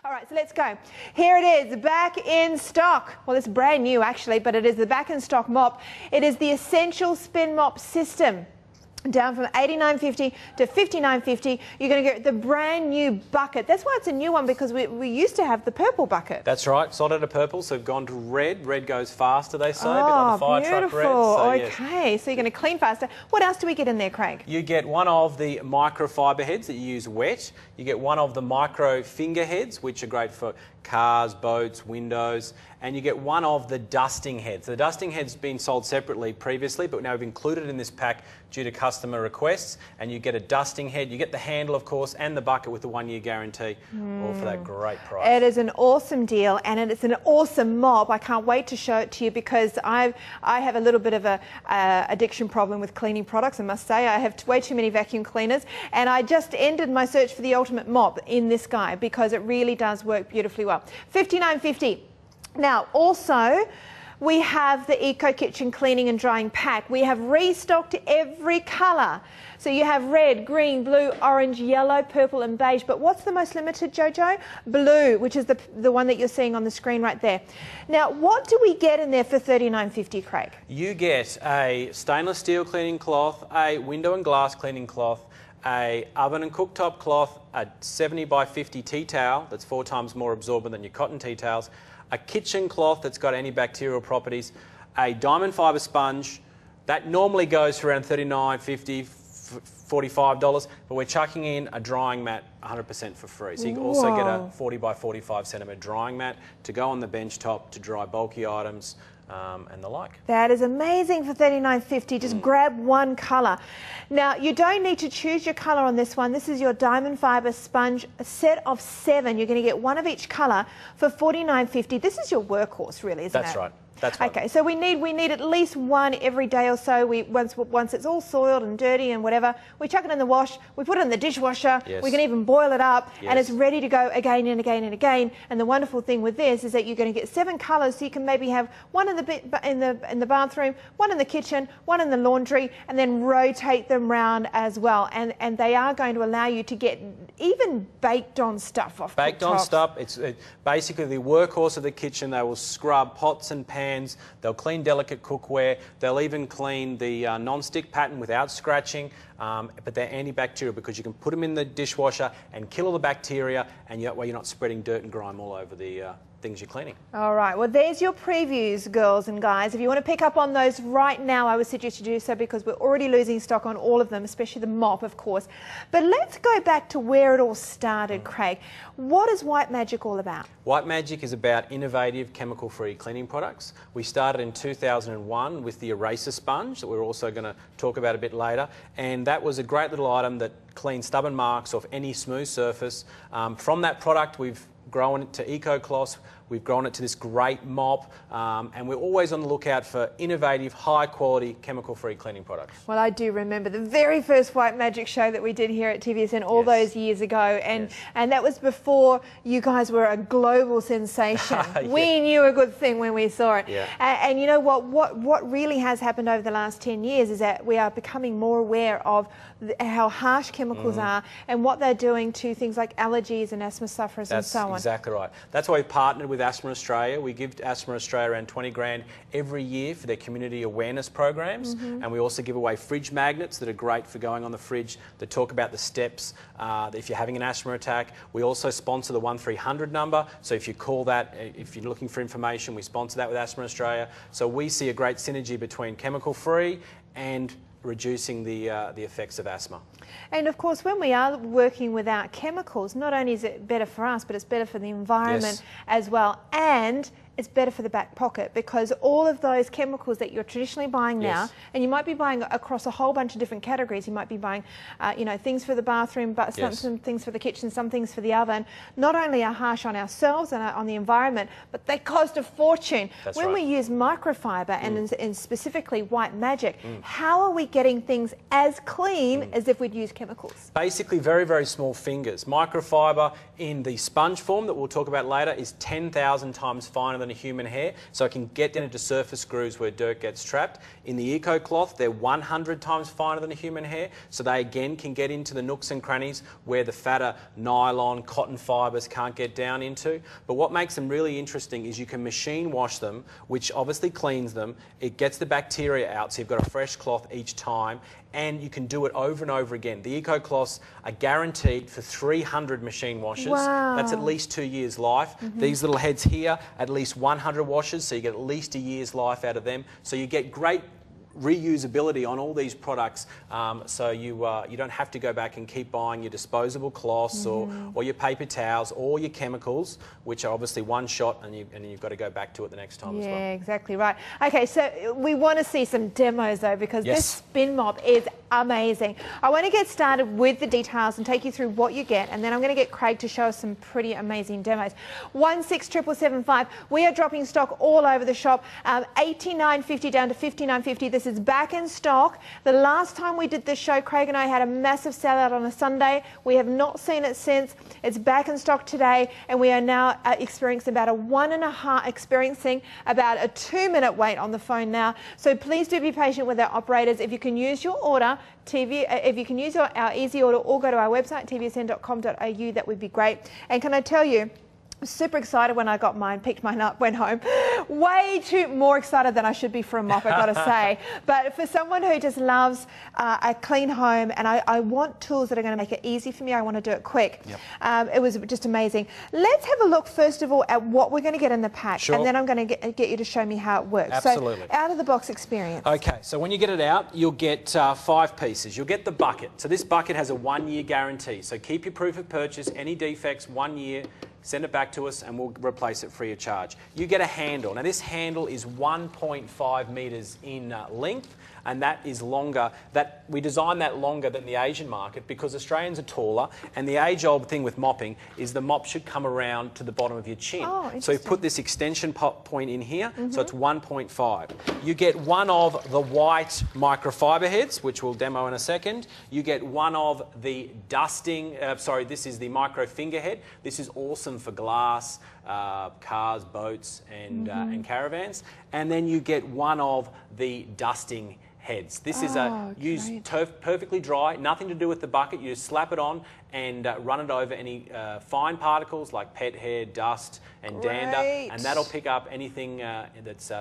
All right, so let's go. Here it is, back in stock. Well, it's brand new actually, but it is the back in stock mop. It is the Essential Spin Mop System. Down from $89.50 to $59.50. You're going to get the brand new bucket. That's why it's a new one, because we used to have the purple bucket. That's right. Sold out of purple, so we've gone to red. Red goes faster, they say, a bit like the fire truck red. So, okay, yes. So you're going to clean faster. What else do we get in there, Craig? You get one of the microfiber heads that you use wet. You get one of the micro finger heads, which are great for cars, boats, windows, and you get one of the dusting heads. The dusting head's been sold separately previously, but now we've included it in this pack due to customer requests, and you get a dusting head. You get the handle, of course, and the bucket with the 1-year guarantee, all for that great price. It is an awesome deal, and it's an awesome mop. I can't wait to show it to you, because I have a little bit of a addiction problem with cleaning products, I must say. I have way too many vacuum cleaners, and I just ended my search for the ultimate mop in this guy, because it really does work beautifully well. $59.50. Now, also, we have the Eco Kitchen Cleaning and Drying Pack. We have restocked every colour. So you have red, green, blue, orange, yellow, purple and beige. But what's the most limited, Jojo? Blue, which is the one that you're seeing on the screen right there. Now, what do we get in there for $39.50, Craig? You get a stainless steel cleaning cloth, a window and glass cleaning cloth, a oven and cooktop cloth, a 70 by 50 tea towel that's 4 times more absorbent than your cotton tea towels, a kitchen cloth that's got antibacterial properties, a diamond fibre sponge. That normally goes for around $39.50, $45, but we're chucking in a drying mat 100% for free. So you can also get a 40 by 45 centimetre drying mat to go on the bench top to dry bulky items and the like. That is amazing for $39.50. Just grab one colour. Now, you don't need to choose your colour on this one. This is your diamond fibre sponge, a set of 7. You're going to get one of each colour for $49.50. This is your workhorse, really, isn't it? That's right. That's right. Okay, so we need at least one every day or so. Once it's all soiled and dirty and whatever, we chuck it in the wash, we put it in the dishwasher, we can even boil it up, and it's ready to go again and again and again. And the wonderful thing with this is that you're going to get 7 colours, so you can maybe have one in the bathroom, one in the kitchen, one in the laundry, and then rotate them round as well. And they are going to allow you to get even baked on stuff off. Baked on stuff. It's basically the workhorse of the kitchen. They will scrub pots and pans. They'll clean delicate cookware. They'll even clean the non-stick pattern without scratching. But they're antibacterial, because you can put them in the dishwasher and kill all the bacteria, and that way you're not spreading dirt and grime all over the things you're cleaning. All right, well, there's your previews, girls and guys. If you want to pick up on those right now, I would suggest you do so, because we're already losing stock on all of them, especially the mop, of course. But let's go back to where it all started, Craig. What is White Magic all about? White Magic is about innovative chemical-free cleaning products. We started in 2001 with the eraser sponge that we're also going to talk about a bit later, and that was a great little item that cleans stubborn marks off any smooth surface. From that product, we've grown it to eco-cloths, we've grown it to this great mop, and we're always on the lookout for innovative, high-quality, chemical-free cleaning products. Well, I do remember the very first White Magic show that we did here at TVSN all those years ago, and that was before you guys were a global sensation. We knew a good thing when we saw it. And you know what really has happened over the last 10 years is that we are becoming more aware of how harsh chemicals are and what they're doing to things like allergies and asthma sufferers and so on. That's exactly right. That's why we've partnered with Asthma Australia. We give Asthma Australia around 20 grand every year for their community awareness programs, and we also give away fridge magnets that are great for going on the fridge that talk about the steps if you're having an asthma attack. We also sponsor the 1300 number, so if you call that, if you're looking for information, we sponsor that with Asthma Australia. So we see a great synergy between chemical-free and reducing the effects of asthma. And of course, when we are working without chemicals, not only is it better for us, but it's better for the environment as well, and it's better for the back pocket, because all of those chemicals that you're traditionally buying now, and you might be buying across a whole bunch of different categories. You might be buying, you know, things for the bathroom, but some things for the kitchen, some things for the oven. Not only are harsh on ourselves and on the environment, but they cost a fortune. When we use microfiber and specifically White Magic, how are we getting things as clean as if we'd used chemicals? Basically, very, very small fingers. Microfiber in the sponge form that we'll talk about later is 10,000 times finer than than a human hair, so it can get down into surface grooves where dirt gets trapped. In the Eco Cloth, they're 100 times finer than a human hair, so they again can get into the nooks and crannies where the fatter nylon, cotton fibres can't get down into. But what makes them really interesting is you can machine wash them, which obviously cleans them. It gets the bacteria out, so you've got a fresh cloth each time, and you can do it over and over again. The Eco Cloths are guaranteed for 300 machine washes. Wow. That's at least 2 years' life. These little heads here, at least 100 washes, so you get at least a year's life out of them. So you get great reusability on all these products, so you don't have to go back and keep buying your disposable cloths or your paper towels or your chemicals, which are obviously one shot, and you've got to go back to it the next time as well. Yeah, exactly right. Okay, so we want to see some demos though, because this spin mop is amazing. I want to get started with the details and take you through what you get, and then I'm going to get Craig to show us some pretty amazing demos. 16775. We are dropping stock all over the shop. $89.50 down to $59.50. This is back in stock. The last time we did this show, Craig and I had a massive sellout on a Sunday. We have not seen it since. It's back in stock today, and we are now experiencing about a 2-minute wait on the phone now. So please do be patient with our operators. If you can use your order, if you can use our easy order, or go to our website, tvsn.com.au, that would be great. And can I tell you, super excited when I got mine, picked mine up, went home. Way too more excited than I should be for a mop, I've got to say. But for someone who just loves a clean home, and I want tools that are going to make it easy for me, I want to do it quick. It was just amazing. Let's have a look first of all at what we're going to get in the pack, and then I'm going to get you to show me how it works. Absolutely. So, out of the box experience. Okay, so when you get it out, you'll get 5 pieces. You'll get the bucket. So this bucket has a 1-year guarantee. So keep your proof of purchase. Any defects, 1 year. Send it back to us and we'll replace it free of charge. You get a handle. Now this handle is 1.5 metres in length, and that is longer. We designed that longer than the Asian market because Australians are taller, and the age-old thing with mopping is the mop should come around to the bottom of your chin. So we put this extension point in here, so it's 1.5. You get one of the white microfiber heads, which we'll demo in a second. You get one of the dusting, this is the micro finger head. This is awesome for glass, cars, boats, and caravans. And then you get one of the dusting heads. This is used perfectly dry, nothing to do with the bucket. You just slap it on and run it over any fine particles like pet hair, dust, and dander, and that'll pick up anything that's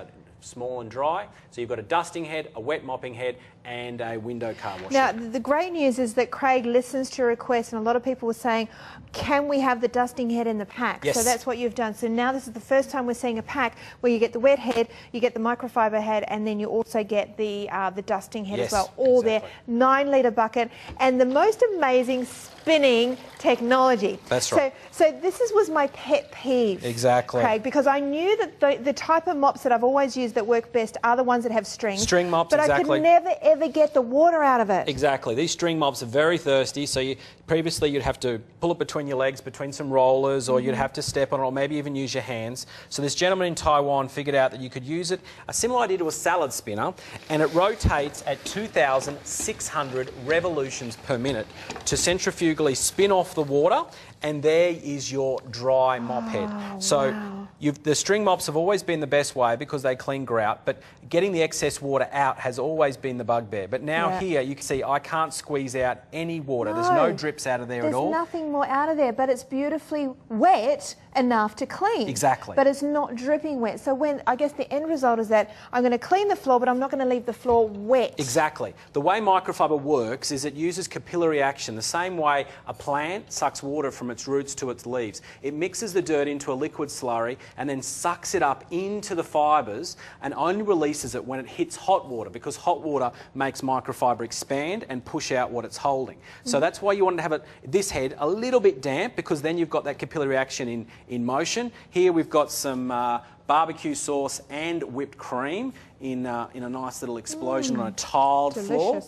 small and dry. So you've got a dusting head, a wet mopping head, and a window car washer. Now, the great news is that Craig listens to requests, and a lot of people were saying, can we have the dusting head in the pack? Yes. So that's what you've done. So now this is the first time we're seeing a pack where you get the wet head, you get the microfiber head, and then you also get the dusting head as well. All there, 9-litre bucket, and the most amazing spinning technology. That's right. So this was my pet peeve. Exactly. Craig, because I knew that the type of mops that I've always used that work best are the ones that have strings. String mops, but exactly. I could never ever get the water out of it. Exactly. These string mops are very thirsty, so previously you'd have to pull it between your legs, between some rollers, or you'd have to step on it, or maybe even use your hands. So this gentleman in Taiwan figured out that you could use it, a similar idea to a salad spinner, and it rotates at 2,600 revolutions per minute to centrifugally spin off the water, and there is your dry mop head. So the string mops have always been the best way because they clean grout, but getting the excess water out has always been the bugbear. But now here you can see I can't squeeze out any water. There's no drips out of there at all. There's nothing more out of there, but it's beautifully wet enough to clean. Exactly. But it's not dripping wet. So I guess the end result is that I'm going to clean the floor, but I'm not going to leave the floor wet. Exactly. The way microfiber works is it uses capillary action, the same way a plant sucks water from its roots to its leaves. It mixes the dirt into a liquid slurry and then sucks it up into the fibres and only releases it when it hits hot water, because hot water makes microfiber expand and push out what it's holding. So that's why you want to have this head a little bit damp, because then you've got that capillary action in motion. Here we've got some barbecue sauce and whipped cream in a nice little explosion on a tiled floor.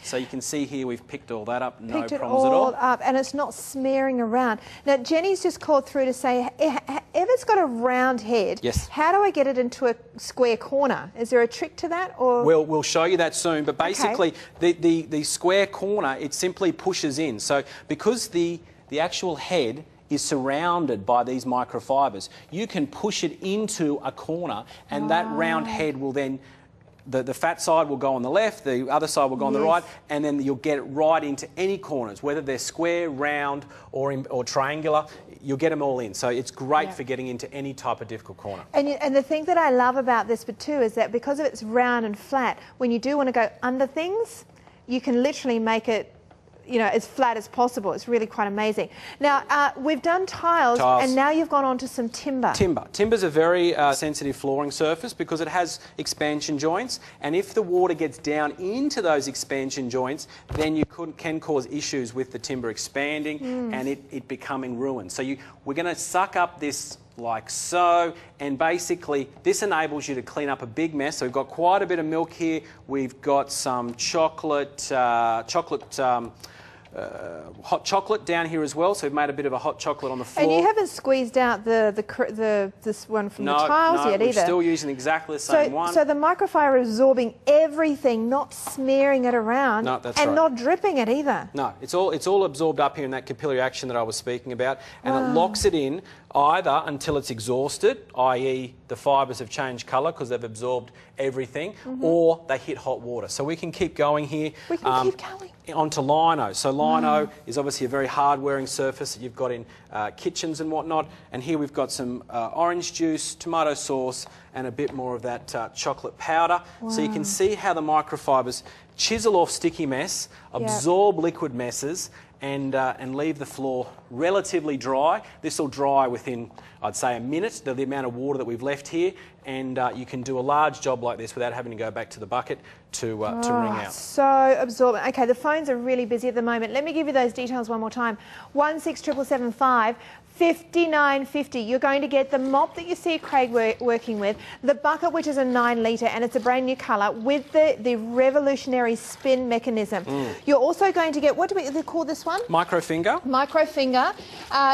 So you can see here we've picked all that up, no problems at all. Picked it all up, and it's not smearing around. Now, Jenny's just called through to say, if it's got a round head, how do I get it into a square corner? Is there a trick to that? Or We'll show you that soon, but basically the square corner, it simply pushes in. So because the actual head is surrounded by these microfibers. You can push it into a corner, and that round head will then, the fat side will go on the left, the other side will go on the right, and then you'll get it right into any corners, whether they're square, round, or triangular. You'll get them all in. So it's great for getting into any type of difficult corner. And the thing that I love about this too is that because it's round and flat, when you do want to go under things, you can literally make it, you know, as flat as possible. It's really quite amazing. Now, we've done tiles, and now you've gone on to some timber. Timber's a very sensitive flooring surface because it has expansion joints, and if the water gets down into those expansion joints, then you can cause issues with the timber expanding and it becoming ruined. So we're going to suck up this like so, and basically this enables you to clean up a big mess. So we've got quite a bit of milk here. We've got some hot chocolate down here as well, so we've made a bit of a hot chocolate on the floor. And you haven't squeezed out this one from the tiles yet either. No, we're still using exactly the same one. So the microfiber is absorbing everything, not smearing it around, not dripping it either. No, it's all absorbed up here in that capillary action that I was speaking about, and it locks it in either until it's exhausted, i.e. the fibres have changed colour because they've absorbed everything, or they hit hot water. So we can keep going here. We can keep going. Onto lino. So lino is obviously a very hard-wearing surface that you've got in kitchens and whatnot. And here we've got some orange juice, tomato sauce, and a bit more of that chocolate powder. So you can see how the microfibres chisel off sticky mess, absorb liquid messes, and leave the floor relatively dry. This will dry within, I'd say, a minute, the amount of water that we've left here, and you can do a large job like this without having to go back to the bucket to wring out. So absorbent. Okay, the phones are really busy at the moment. Let me give you those details one more time. 16775 $59.50. You're going to get the mop that you see Craig working with, the bucket, which is a 9 litre, and it's a brand new colour with the revolutionary spin mechanism. You're also going to get, what do we call this one? Microfinger. Microfinger.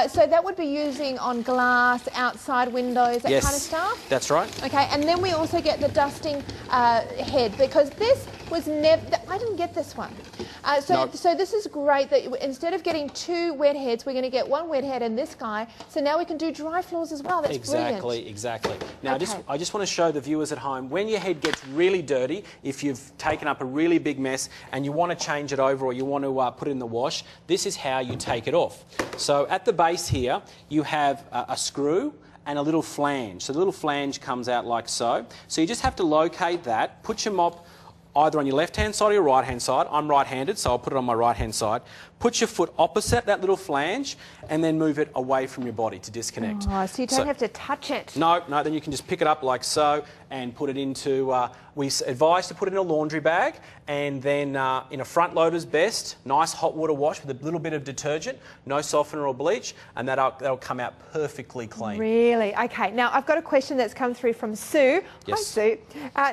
So that would be using on glass, outside windows, that kind of stuff? That's right. Okay, and then we also get the dusting head, because this was never, I didn't get this one. So this is great that instead of getting 2 wet heads, we're going to get 1 wet head and this guy. So now we can do dry floors as well. That's brilliant. Exactly. Now, I just want to show the viewers at home, when your head gets really dirty, if you've taken up a really big mess and you want to change it over or you want to put it in the wash, this is how you take it off. So at the base here, you have a screw and a little flange. So the little flange comes out like so. So you just have to locate that, put your mop either on your left-hand side or your right-hand side. I'm right-handed, so I'll put it on my right-hand side. Put your foot opposite that little flange and then move it away from your body to disconnect. Oh, so you don't have to touch it. No, then you can just pick it up like so and put it into, we advise to put it in a laundry bag, and then in a front loader's best, nice hot water wash with a little bit of detergent, no softener or bleach, and that'll come out perfectly clean. Really? Okay, now I've got a question that's come through from Sue. Yes. Hi, Sue.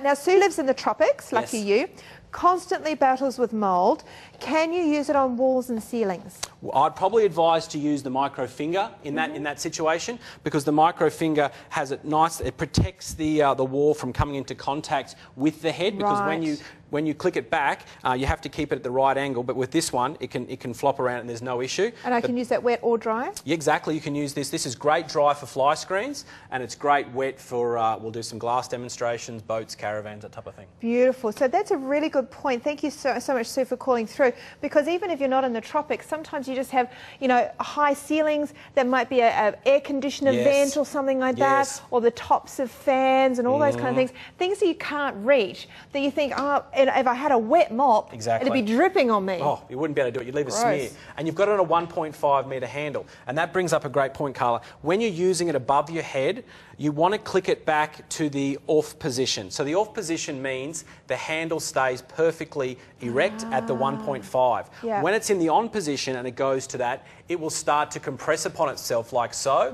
Now, Sue lives in the tropics, lucky you, constantly battles with mould. Can you use it on walls and ceilings? Well, I'd probably advise to use the microfinger in that situation, because the microfinger has it nice. It protects the wall from coming into contact with the head, because when you click it back, you have to keep it at the right angle. But with this one, it can flop around and there's no issue. And I can use that wet or dry? Yeah, exactly. You can use this. This is great dry for fly screens, and it's great wet for, we'll do some glass demonstrations, boats, caravans, that type of thing. Beautiful. So that's a really good point. Thank you so much, Sue, for calling through. Because even if you're not in the tropics, sometimes you just have, you know, high ceilings. There might be an air conditioner vent or something like that, or the tops of fans and all those kind of things. Things that you can't reach, that you think, oh, if I had a wet mop, it'd be dripping on me. Oh, you wouldn't be able to do it. You'd leave a smear. And you've got it on a 1.5 metre handle. And that brings up a great point, Carla. When you're using it above your head, you want to click it back to the off position. So the off position means the handle stays perfectly erect at the 1.5. Yeah. When it's in the on position and it goes to that, it will start to compress upon itself like so,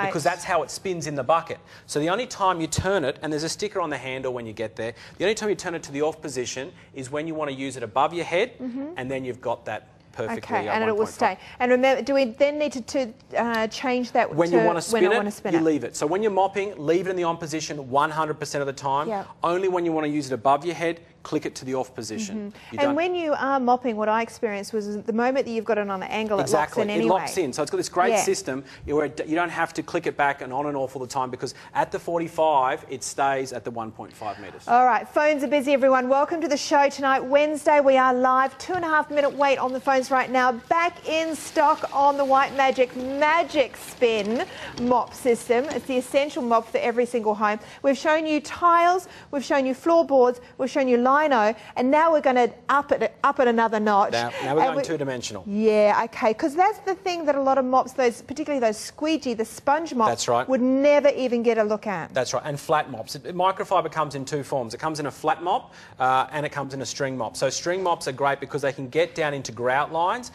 because that's how it spins in the bucket. So the only time you turn it, and there's a sticker on the handle when you get there, the only time you turn it to the off position is when you want to use it above your head, and then you've got that perfectly. Okay, and it will stay. And remember, do we then need to change that when you want to spin it? You leave it. So when you're mopping, leave it in the on position 100% of the time. Only when you want to use it above your head, click it to the off position. And when you are mopping, what I experienced was the moment that you've got it on an angle, it locks in anyway. It locks in. So it's got this great system where you don't have to click it back and on and off all the time, because at the 45, it stays at the 1.5 metres. All right, phones are busy, everyone. Welcome to the show tonight. Wednesday, we are live. 2.5 minute wait on the phones right now. Back in stock on the White Magic Spin mop system. It's the essential mop for every single home. We've shown you tiles, we've shown you floorboards, we've shown you lino, and now we're going to up it another notch. Now we're going two-dimensional. Yeah, okay, because that's the thing that a lot of mops, particularly those squeegee, the sponge mops, would never even get a look at. That's right, and flat mops. Microfiber comes in two forms. It comes in a flat mop and it comes in a string mop. So string mops are great because they can get down into grout lines.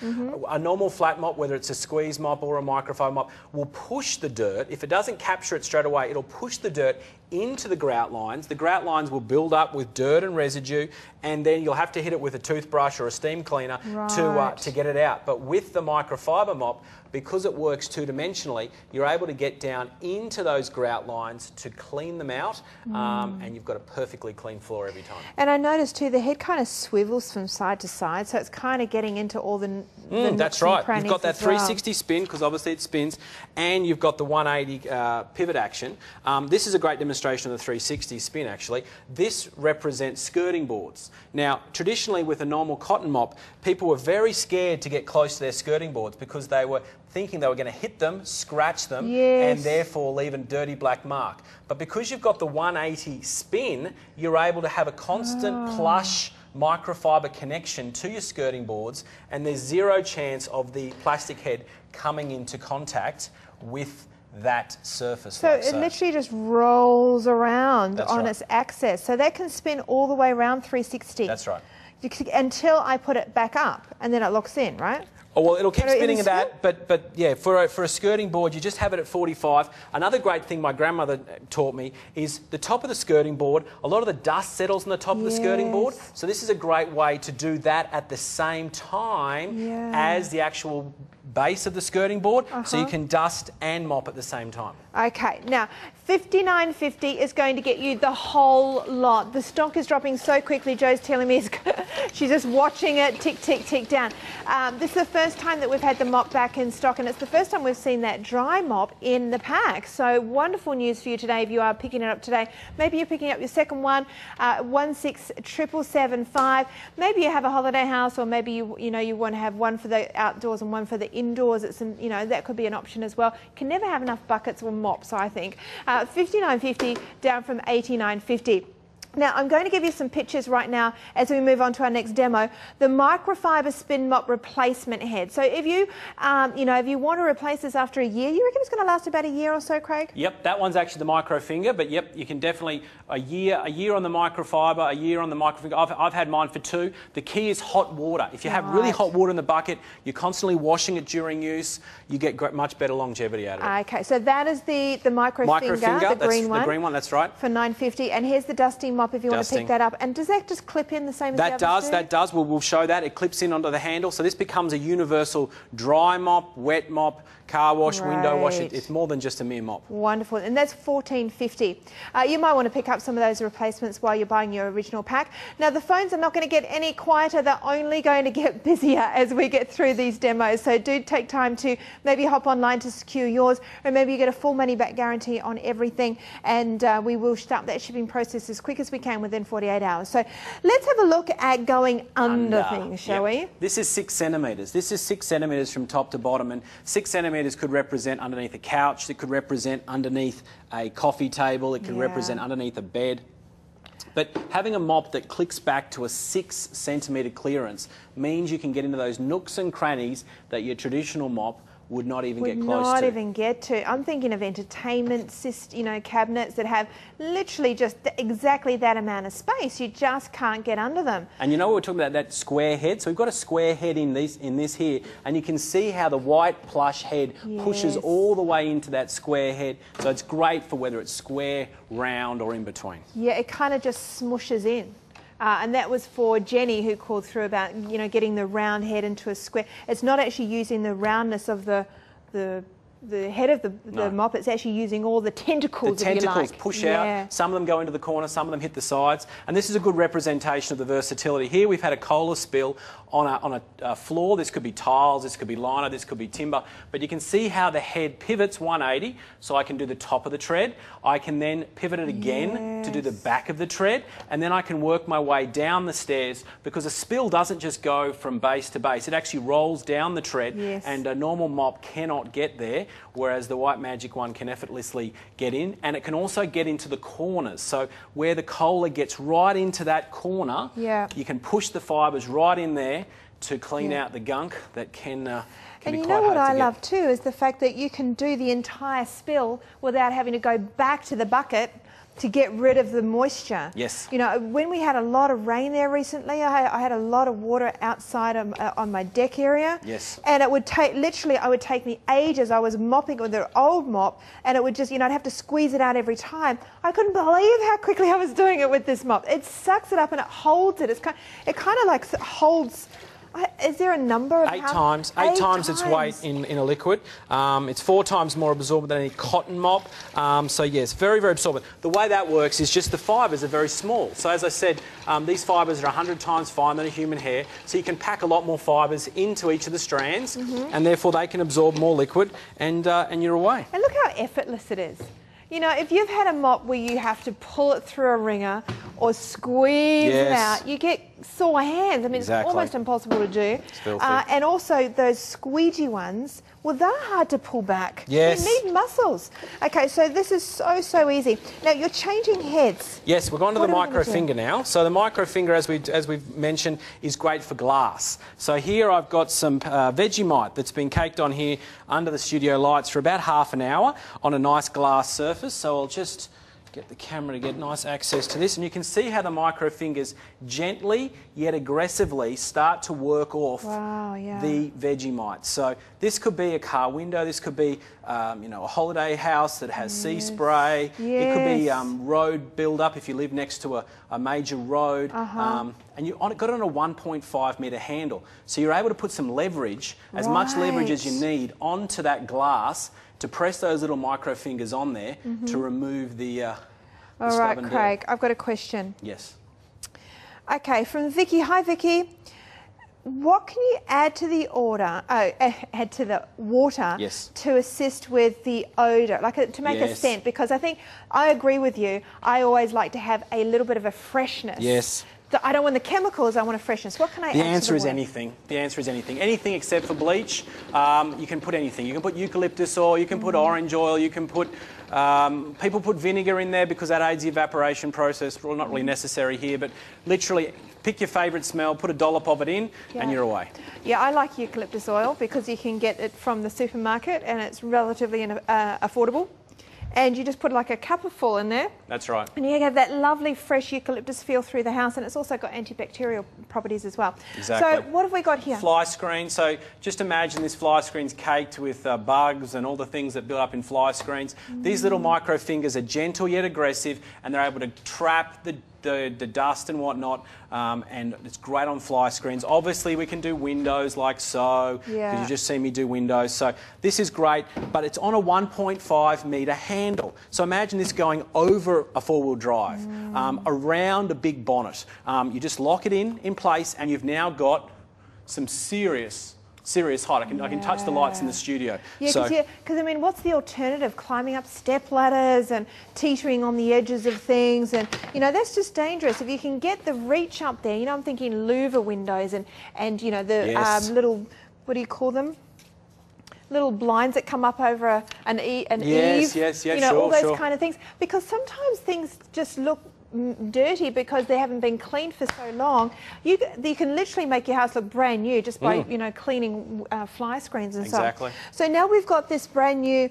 A normal flat mop, whether it's a squeeze mop or a microfiber mop, will push the dirt. If it doesn't capture it straight away, it'll push the dirt into the grout lines. The grout lines will build up with dirt and residue, and then you'll have to hit it with a toothbrush or a steam cleaner to get it out. But with the microfiber mop, because it works two-dimensionally, you're able to get down into those grout lines to clean them out, and you've got a perfectly clean floor every time. And I noticed too, the head kind of swivels from side to side, so it's kind of getting into all the that's right. You've got that 360 spin, because obviously it spins, and you've got the 180 pivot action. This is a great demonstration of the 360 spin, actually. This represents skirting boards. Now, traditionally with a normal cotton mop, people were very scared to get close to their skirting boards because they were thinking they were going to hit them, scratch them, and therefore leave a dirty black mark. But because you've got the 180 spin, you're able to have a constant plush microfiber connection to your skirting boards, and there's zero chance of the plastic head coming into contact with that surface. So it literally just rolls around on its axis. So that can spin all the way around 360. That's right. Until I put it back up, and then it locks in, right? Oh, well, it'll keep spinning at that, but yeah, for a skirting board, you just have it at 45. Another great thing my grandmother taught me is the top of the skirting board, a lot of the dust settles on the top of the skirting board, so this is a great way to do that at the same time as the actual base of the skirting board, so you can dust and mop at the same time. Okay, now $59.50 is going to get you the whole lot. The stock is dropping so quickly. Joe's telling me she's just watching it tick, tick, tick down. This is the first time that we've had the mop back in stock, and it's the first time we've seen that dry mop in the pack. So wonderful news for you today if you are picking it up today. Maybe you're picking up your second one, 16775. Maybe you have a holiday house, or maybe you want to have one for the outdoors and one for the indoors. It's that could be an option as well. You can never have enough buckets or mops, I think. $59.50 down from $89.50. Now, I'm going to give you some pictures right now as we move on to our next demo. The microfiber spin mop replacement head. So if you, if you want to replace this after a year, you reckon it's going to last about a year or so, Craig? Yep, that one's actually the micro finger, but yep, you can definitely a year on the microfiber, a year on the micro finger. I've had mine for 2. The key is hot water. If you have really hot water in the bucket, you're constantly washing it during use, you get much better longevity out of it. Okay, so that is the micro finger, the green one. The green one, that's right. For $9.50, and here's the dusting mop if you want to pick that up. And does that just clip in the same as the others do? That does. We'll show that. It clips in onto the handle. So this becomes a universal dry mop, wet mop, car wash, window wash. It's more than just a mere mop. Wonderful. And that's $14.50. You might want to pick up some of those replacements while you're buying your original pack. Now, the phones are not going to get any quieter. They're only going to get busier as we get through these demos. So do take time to maybe hop online to secure yours, or maybe you get a full money-back guarantee on everything, and we will start that shipping process as quick as we can within 48 hours. So let's have a look at going under things, shall we? This is 6 centimetres. This is 6 centimetres from top to bottom, and 6 centimetres could represent underneath a couch, it could represent underneath a coffee table, it could represent underneath a bed. But having a mop that clicks back to a 6 centimetre clearance means you can get into those nooks and crannies that your traditional mop would not even get close to. Would not even get to. I'm thinking of entertainment, cabinets that have literally just exactly that amount of space. You just can't get under them. And you know what we're talking about, that square head? So we've got a square head in this here, and you can see how the white plush head pushes all the way into that square head. So it's great for whether it's square, round, or in between. Yeah, it kind of just smooshes in. And that was for Jenny, who called through about getting the round head into a square. It's not actually using the roundness of the the head of the mop. It's actually using all the tentacles. The tentacles if you like. push out. Some of them go into the corner, some of them hit the sides. And this is a good representation of the versatility. Here we've had a cola spill on a floor. This could be tiles, this could be liner, this could be timber. But you can see how the head pivots 180. So I can do the top of the tread. I can then pivot it again to do the back of the tread. And then I can work my way down the stairs, because a spill doesn't just go from base to base. It actually rolls down the tread, and a normal mop cannot get there, whereas the White Magic one can effortlessly get in, and it can also get into the corners. So where the cola gets right into that corner, you can push the fibres right in there to clean out the gunk that can be quite hard to get. And you know what I love too is the fact that you can do the entire spill without having to go back to the bucket to get rid of the moisture. Yes. You know, when we had a lot of rain there recently, I had a lot of water outside on my deck area. Yes. And it would take, literally, it would take me ages. I was mopping with the old mop, and it would just, you know, I'd have to squeeze it out every time. I couldn't believe how quickly I was doing it with this mop. It sucks it up and it holds it. It kind of like holds. Is there a number of 8 times. 8 times its weight in a liquid. It's 4 times more absorbent than any cotton mop. So yes, very, very absorbent. The way that works is just the fibres are very small. So as I said, these fibres are 100 times finer than a human hair. So you can pack a lot more fibres into each of the strands, and therefore they can absorb more liquid, and you're away. And look how effortless it is. You know, if you've had a mop where you have to pull it through a wringer or squeeze it out, you get sore hands. I mean, it's almost impossible to do. It's filthy. And also those squeegee ones, well, they're hard to pull back. Yes. You need muscles. Okay, so this is so easy. Now, you're changing heads. Yes, we're going to the micro finger now. So the micro finger, as we've mentioned, is great for glass. So here I've got some Vegemite that's been caked on here under the studio lights for about half an hour on a nice glass surface. So I'll just get the camera to get nice access to this, and you can see how the micro fingers gently yet aggressively start to work off the Vegemite. So this could be a car window, this could be you know, a holiday house that has sea spray, it could be road build-up if you live next to a major road, and you've got it on a 1.5 metre handle. So you're able to put some leverage, as much leverage as you need, onto that glass to press those little micro fingers on there to remove the All right, Craig, I've got a question. Yes. Okay, from Vicky. Hi, Vicky. What can you add to the add to the water to assist with the odour, like to make a scent? Because I think I agree with you. I always like to have a little bit of a freshness. Yes. So I don't want the chemicals, I want a freshness. What can I add to the water? The answer is anything. The answer is anything. Anything except for bleach. You can put anything. You can put eucalyptus oil, you can put orange oil, you can put... people put vinegar in there because that aids the evaporation process. Well, not really necessary here, but literally pick your favourite smell, put a dollop of it in, and you're away. Yeah, I like eucalyptus oil because you can get it from the supermarket and it's relatively affordable. And you just put like a cupful in there. That's right. And you have that lovely fresh eucalyptus feel through the house, and it's also got antibacterial properties as well. Exactly. So what have we got here? Fly screen. So just imagine this fly screen's caked with bugs and all the things that build up in fly screens. These little micro fingers are gentle yet aggressive, and they're able to trap the dust and whatnot, and it's great on fly screens. Obviously we can do windows like so, because you just see me do windows. So this is great, but it's on a 1.5 metre handle. So imagine this going over a four-wheel drive, around a big bonnet. You just lock it in place, and you've now got some serious height. I can touch the lights in the studio. Yeah, because I mean, what's the alternative? Climbing up step ladders and teetering on the edges of things, and you know, that's just dangerous. If you can get the reach up there, you know, I'm thinking louver windows and you know, the little, what do you call them? Little blinds that come up over an eave. You know, all those kind of things. Because sometimes things just look dirty because they haven't been cleaned for so long. You can literally make your house look brand new just by you know, cleaning fly screens and stuff. So now we've got this brand new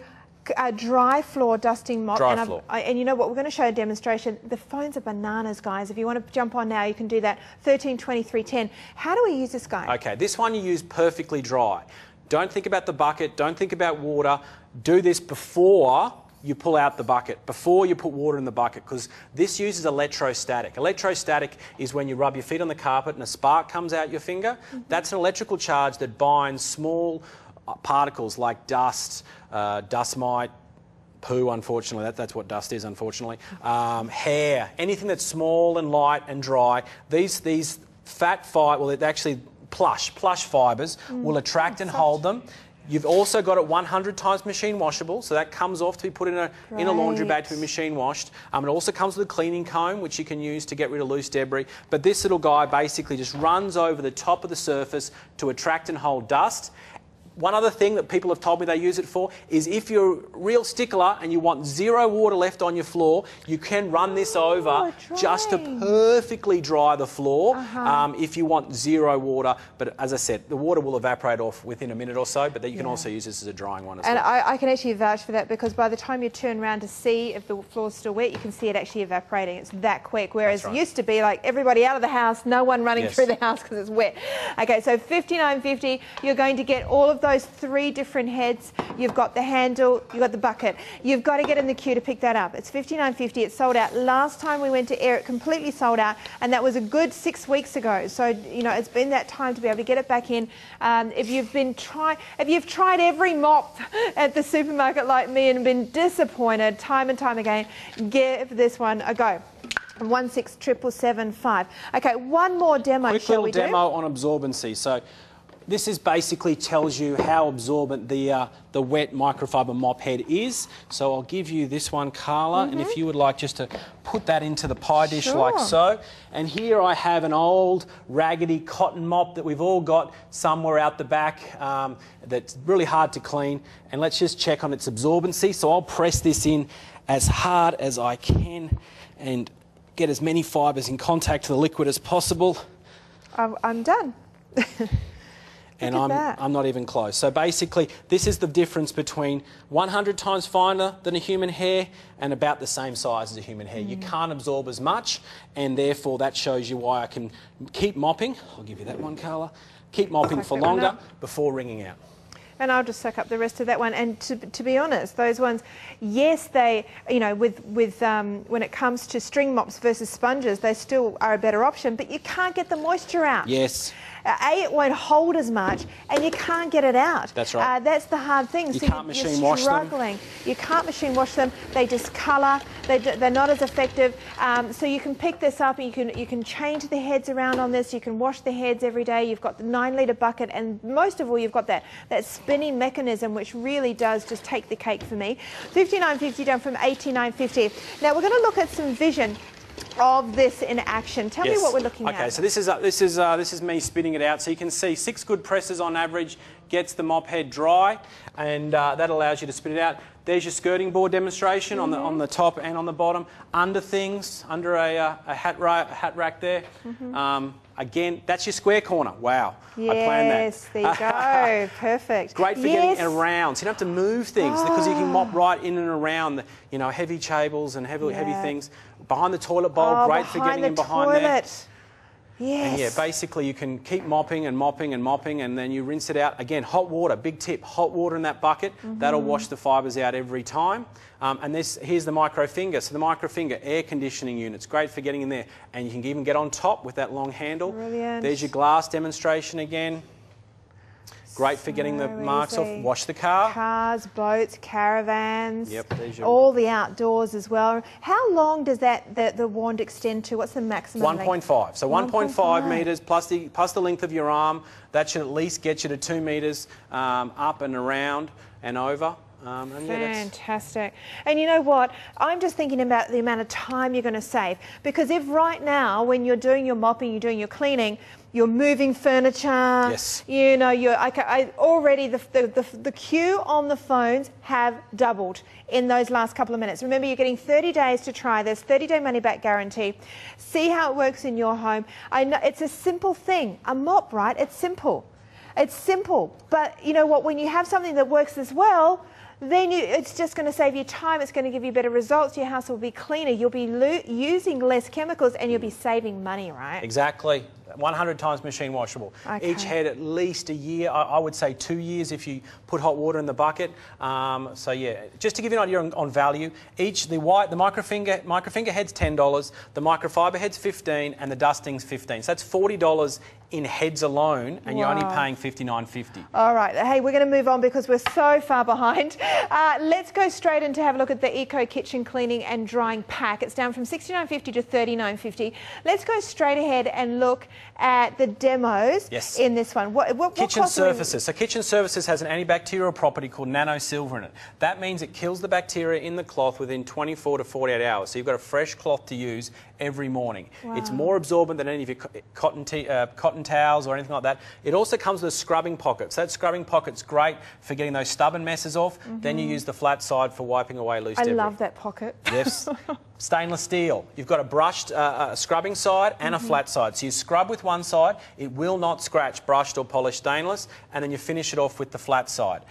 dry floor dusting mop. And you know what, we're going to show a demonstration. The phones are bananas, guys. If you want to jump on now, you can do that. 13 23 10. How do we use this guy? Okay, this one you use perfectly dry. Don't think about the bucket, don't think about water. Do this before you pull out the bucket, before you put water in the bucket, because this uses electrostatic. Electrostatic is when you rub your feet on the carpet and a spark comes out your finger. That's an electrical charge that binds small particles like dust, dust mite, poo, unfortunately, that's what dust is, unfortunately, hair, anything that's small and light and dry, these fat well, it actually plush fibres will attract and hold them. You've also got it 100 times machine washable, so that comes off to be put in a laundry bag to be machine washed. It also comes with a cleaning comb, which you can use to get rid of loose debris. But this little guy basically just runs over the top of the surface to attract and hold dust. One other thing that people have told me they use it for is if you're a real stickler and you want zero water left on your floor, you can run this over just to perfectly dry the floor if you want zero water. But as I said, the water will evaporate off within a minute or so, but then you can also use this as a drying one as well. And I can actually vouch for that, because by the time you turn around to see if the floor's still wet, you can see it actually evaporating. It's that quick, whereas it used to be like everybody out of the house, no one running through the house because it's wet. Okay, so $59.50, you're going to get all of those 3 different heads. You've got the handle, you've got the bucket. You've got to get in the queue to pick that up. It's $59.50. It's sold out. Last time we went to air, it completely sold out, and that was a good 6 weeks ago. So, you know, it's been that time to be able to get it back in. If you've tried every mop at the supermarket like me and been disappointed time and time again, give this one a go. 1677775. Okay, one more demo. Quick little demo on absorbency. So this is basically tells you how absorbent the wet microfiber mop head is. So I'll give you this one, Carla, and if you would like just to put that into the pie dish like so. And here I have an old raggedy cotton mop that we've all got somewhere out the back that's really hard to clean. And let's just check on its absorbency. So I'll press this in as hard as I can and get as many fibres in contact to the liquid as possible. I'm done. And I'm not even close. So basically, this is the difference between 100 times finer than a human hair and about the same size as a human hair. You can't absorb as much, and therefore that shows you why I can keep mopping. I'll give you that one, Carla. Keep mopping for longer before wringing out. And I'll just suck up the rest of that one. And to be honest, those ones, yes, they, you know, when it comes to string mops versus sponges, they still are a better option, but you can't get the moisture out. Yes. It won't hold as much, and you can't get it out. That's right. That's the hard thing. You can't machine wash them. You can't machine wash them. They discolour. They're not as effective. So you can pick this up, and you can change the heads around on this. You can wash the heads every day. You've got the 9-litre bucket, and most of all, you've got that spinning mechanism, which really does just take the cake for me. $59.50 down from $89.50. Now we're going to look at some vision of this in action. Tell me what we're looking at. Okay, so this is me spinning it out. So you can see 6 good presses on average gets the mop head dry, and that allows you to spin it out. There's your skirting board demonstration on the top and on the bottom. Under things, under a hat rack there. Again, that's your square corner. Wow, yes, I planned that. Yes, there you go. Perfect. Great for getting around. So you don't have to move things because you can mop right in and around the, heavy tables and heavy things. Behind the toilet bowl, great for getting in behind there. Yes. And yeah, basically you can keep mopping and mopping and mopping, and then you rinse it out. Again, hot water, big tip, hot water in that bucket. That'll wash the fibres out every time. And here's the micro finger. So the micro finger, air conditioning units, great for getting in there. And you can even get on top with that long handle. Brilliant. There's your glass demonstration again. Great for getting the marks off. Wash the car. Cars, boats, caravans. Yep, there's your... all the outdoors as well. How long does the wand extend to? What's the maximum? 1.5. So 1.5 metres plus the length of your arm. That should at least get you to 2 metres up and around and over. Fantastic. And you know what? I'm just thinking about the amount of time you're going to save. Because if right now, when you're doing your mopping, you're doing your cleaning, you're moving furniture. Yes. You know, already the queue on the phones have doubled in those last couple of minutes. Remember, you're getting 30 days to try this, 30-day money-back guarantee. See how it works in your home. I know it's a simple thing. A mop, right? It's simple. It's simple. But you know what? When you have something that works as well, then it's just going to save you time. It's going to give you better results. Your house will be cleaner. You'll be using less chemicals, and you'll be saving money, right? Exactly. 100 times machine washable. Okay. Each head at least a year. I would say 2 years if you put hot water in the bucket. So yeah, just to give you an idea on value, the microfinger head's $10, the microfiber head's $15, and the dusting's $15. So that's $40 in heads alone, and you're only paying $59.50. All right. Hey, we're going to move on because we're so far behind. Let's go straight in to have a look at the Eco Kitchen Cleaning and Drying Pack. It's down from $69.50 to $39.50. Let's go straight ahead and look at the demos in this one. What kitchen surfaces. So kitchen surfaces has an antibacterial property called nanosilver in it. That means it kills the bacteria in the cloth within 24 to 48 hours. So you've got a fresh cloth to use every morning. Wow. It's more absorbent than any of your cotton towels or anything like that. It also comes with a scrubbing pocket. So that scrubbing pocket's great for getting those stubborn messes off. Then you use the flat side for wiping away loose debris. I love that pocket. Yes. Stainless steel. You've got a brushed scrubbing side and a flat side. So you scrub with one side, it will not scratch brushed or polished stainless, and then you finish it off with the flat side.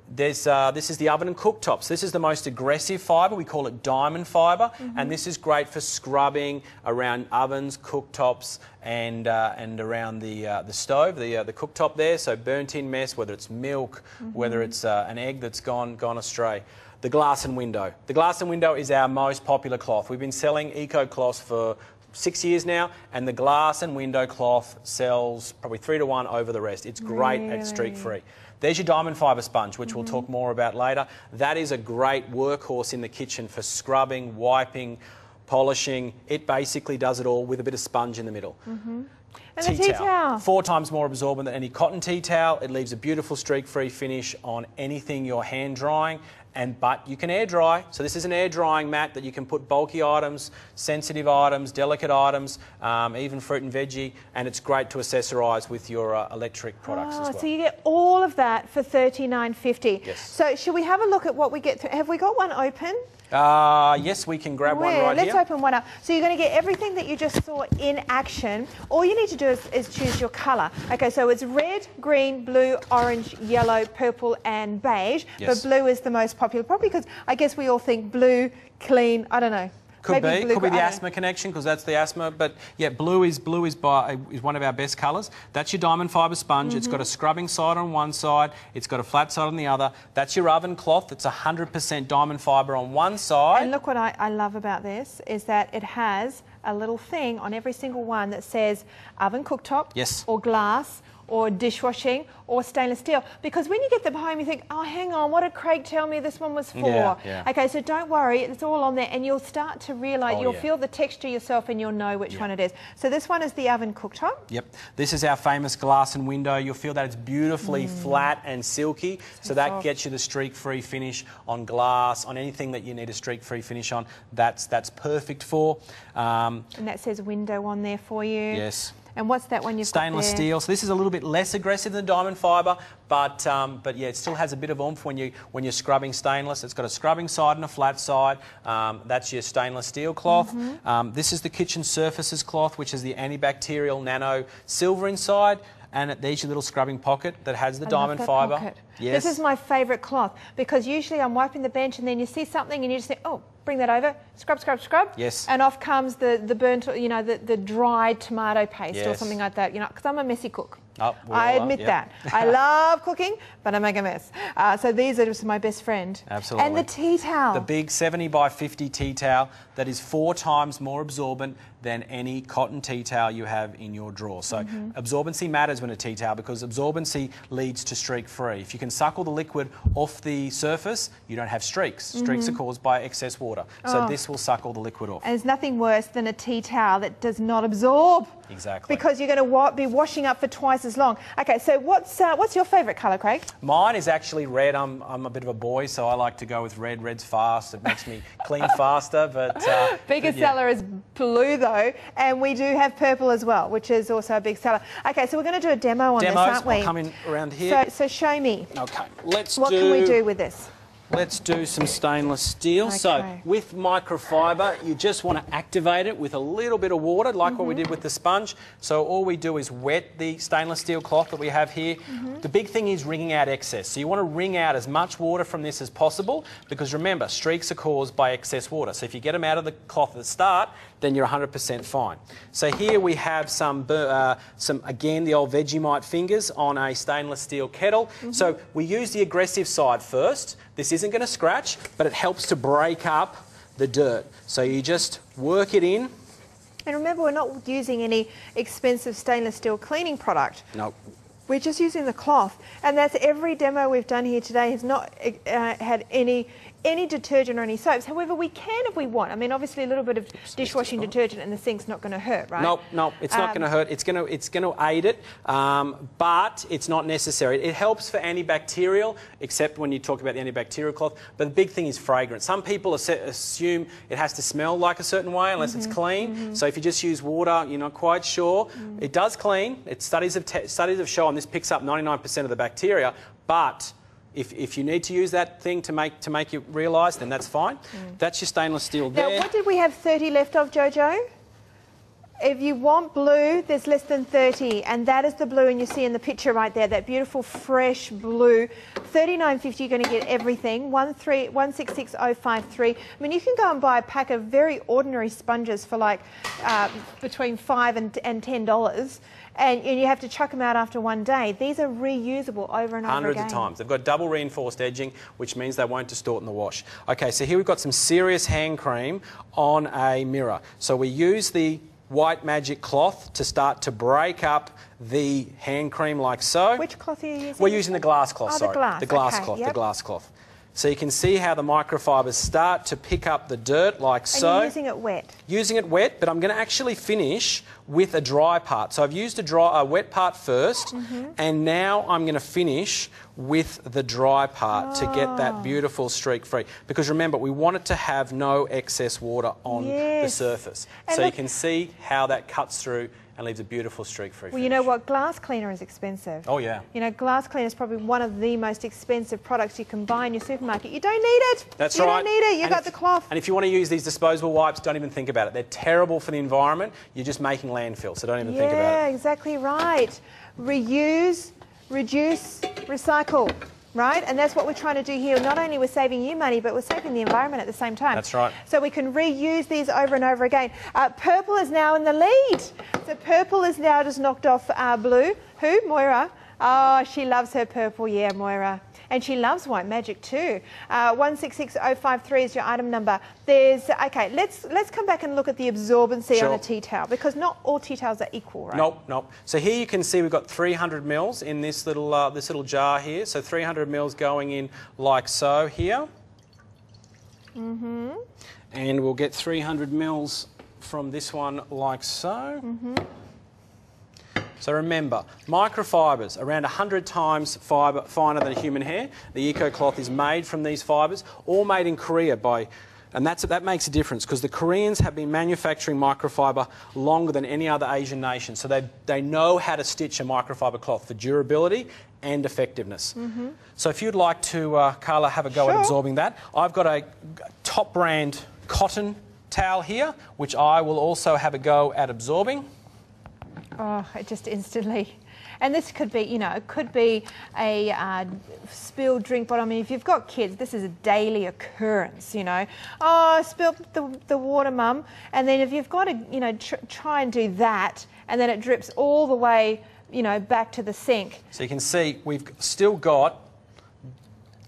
This is the oven and cooktops. This is the most aggressive fibre. We call it diamond fibre, and this is great for scrubbing around ovens, cooktops, and around the stove, the cooktop there. So burnt-in mess, whether it's milk, whether it's an egg that's gone astray. The glass and window. The glass and window is our most popular cloth. We've been selling eco cloths for 6 years now, and the glass and window cloth sells probably 3 to 1 over the rest. It's great at streak-free. There's your diamond fibre sponge, which we'll talk more about later. That is a great workhorse in the kitchen for scrubbing, wiping, polishing. It basically does it all with a bit of sponge in the middle. And the tea towel. 4 times more absorbent than any cotton tea towel. It leaves a beautiful streak-free finish on anything you're hand drying. But you can air dry. So this is an air drying mat that you can put bulky items, sensitive items, delicate items, even fruit and veggie, and it's great to accessorise with your electric products as well. So you get all of that for $39.50. Yes. So should we have a look at what we get? Have we got one open? Yes, we can grab one right Let's here. open one up. So you're going to get everything that you just saw in action. All you need to do is choose your colour. Okay, so it's red, green, blue, orange, yellow, purple and beige. Yes. But blue is the most popular, probably because I guess we all think blue, clean, I don't know. Could Maybe be blue, the asthma connection, because that's the asthma. But yeah, blue is one of our best colours. That's your diamond fibre sponge. It's got a scrubbing side on one side. It's got a flat side on the other. That's your oven cloth. It's 100% diamond fibre on one side. And look what I love about this is that it has a little thing on every single one that says oven cooktop or glass or dishwashing or stainless steel, because when you get them home you think, oh hang on, what did Craig tell me this one was for? Okay, so don't worry, it's all on there, and you'll start to realise, you'll feel the texture yourself and you'll know which one it is. So this one is the oven cooktop. Yep, this is our famous glass and window. You'll feel that it's beautifully flat and silky, so that soft. Gets you the streak-free finish on glass, on anything that you need a streak-free finish on. That's perfect for. And that says window on there for you. Yes. And what's that one you've got there? Stainless steel. So this is a little bit less aggressive than diamond fibre, but yeah, it still has a bit of oomph when you're scrubbing stainless. It's got a scrubbing side and a flat side. That's your stainless steel cloth. This is the kitchen surfaces cloth, which is the antibacterial nano silver inside. And there's your little scrubbing pocket that has the diamond fibre. Pocket. Yes. This is my favourite cloth, because usually I'm wiping the bench and then you see something and you just think, oh, bring that over, scrub, scrub, scrub. Yes. And off comes the burnt, you know, the dried tomato paste or Yes. something like that, you know, because I'm a messy cook. Oh, I admit that. I love cooking, but I make a mess. So these are just my best friend. Absolutely. And the tea towel. The big 70 by 50 tea towel that is 4 times more absorbent than any cotton tea towel you have in your drawer. So absorbency matters when a tea towel, because absorbency leads to streak-free. If you can suck all the liquid off the surface, you don't have streaks. Streaks are caused by excess water. So this will suck all the liquid off. And there's nothing worse than a tea towel that does not absorb. Exactly. Because you're going to be washing up for twice as long. Okay, so what's your favourite colour, Craig? Mine is actually red. I'm a bit of a boy, so I like to go with red. Red's fast. It makes me clean faster. But biggest seller is blue, though, and we do have purple as well, which is also a big seller. Okay, so we're going to do a demo on this, aren't we? I'll come in around here. So show me. Okay, what can we do with this? Let's do some stainless steel. Okay. So with microfiber, you just want to activate it with a little bit of water, like what we did with the sponge. So all we do is wet the stainless steel cloth that we have here. The big thing is wringing out excess. So you want to wring out as much water from this as possible, because remember, streaks are caused by excess water. So if you get them out of the cloth at the start, then you're 100% fine. So here we have some again, the old Vegemite fingers on a stainless steel kettle. So we use the aggressive side first. This isn't going to scratch, but it helps to break up the dirt. So you just work it in. And remember, we're not using any expensive stainless steel cleaning product. Nope. We're just using the cloth, and that's every demo we've done here today has not had any detergent or any soaps. However, we can if we want. I mean, obviously a little bit of dishwashing detergent in the sink's not going to hurt, right? Nope, it's not going to hurt. It's going to aid it, but it's not necessary. It helps for antibacterial, except when you talk about the antibacterial cloth. But the big thing is fragrance. Some people assume it has to smell like a certain way unless it's clean. So if you just use water, you're not quite sure. It does clean. Studies have shown this picks up 99% of the bacteria, but if you need to use that thing to make you realise, then that's fine. That's your stainless steel there. Now, what did we have 30 left of, Jojo? If you want blue, there's less than 30, and that is the blue, and you see in the picture right there, that beautiful fresh blue. $39.50, you're going to get everything. 166053. I mean, you can go and buy a pack of very ordinary sponges for like between $5 and $10. And you have to chuck them out after one day. These are reusable over and over Hundreds again. of times. They've got double reinforced edging, which means they won't distort in the wash. Okay, so here we've got some serious hand cream on a mirror. So we use the White Magic cloth to start to break up the hand cream like so. Which cloth are you using? We're using the glass cloth, sorry. The glass cloth, the glass cloth. So you can see how the microfibers start to pick up the dirt like so. And you're using it wet? Using it wet, but I'm going to actually finish with a dry part. So I've used a wet part first, and now I'm going to finish with the dry part to get that beautiful streak free. Because remember, we want it to have no excess water on the surface. And so you can see how that cuts through and leaves a beautiful streak-free finish. Well, you know what? Glass cleaner is expensive. Oh, yeah. You know, glass cleaner is probably one of the most expensive products you can buy in your supermarket. You don't need it. That's right. You don't need it. You've got the cloth. And if you want to use these disposable wipes, don't even think about it. They're terrible for the environment. You're just making landfill, so don't even think about it. Yeah, exactly right. Reuse, reduce, recycle. Right? And that's what we're trying to do here. Not only we're saving you money, but we're saving the environment at the same time. That's right. So we can reuse these over and over again. Purple is now in the lead. So purple is now just knocked off blue. Who? Moira. Oh, she loves her purple. Yeah, Moira. And she loves White Magic too. 166053 is your item number. Okay, let's come back and look at the absorbency on a tea towel, because not all tea towels are equal, right? Nope. So here you can see we've got 300 mils in this little jar here. So 300 mils going in like so here. And we'll get 300 mils from this one like so. So remember, microfibers, around 100 times finer than human hair. The Eco Cloth is made from these fibres, all made in Korea and that makes a difference, because the Koreans have been manufacturing microfiber longer than any other Asian nation. So they know how to stitch a microfiber cloth for durability and effectiveness. So if you'd like to, Carla, have a go at absorbing that. I've got a top brand cotton towel here, which I will also have a go at absorbing. Oh, it just instantly. And this could be, you know, it could be a spilled drink bottle. I mean, if you've got kids, this is a daily occurrence, you know. Oh, I spilled the water, Mum. And then if you've got to, you know, try and do that, and then it drips all the way, you know, back to the sink. So you can see we've still got,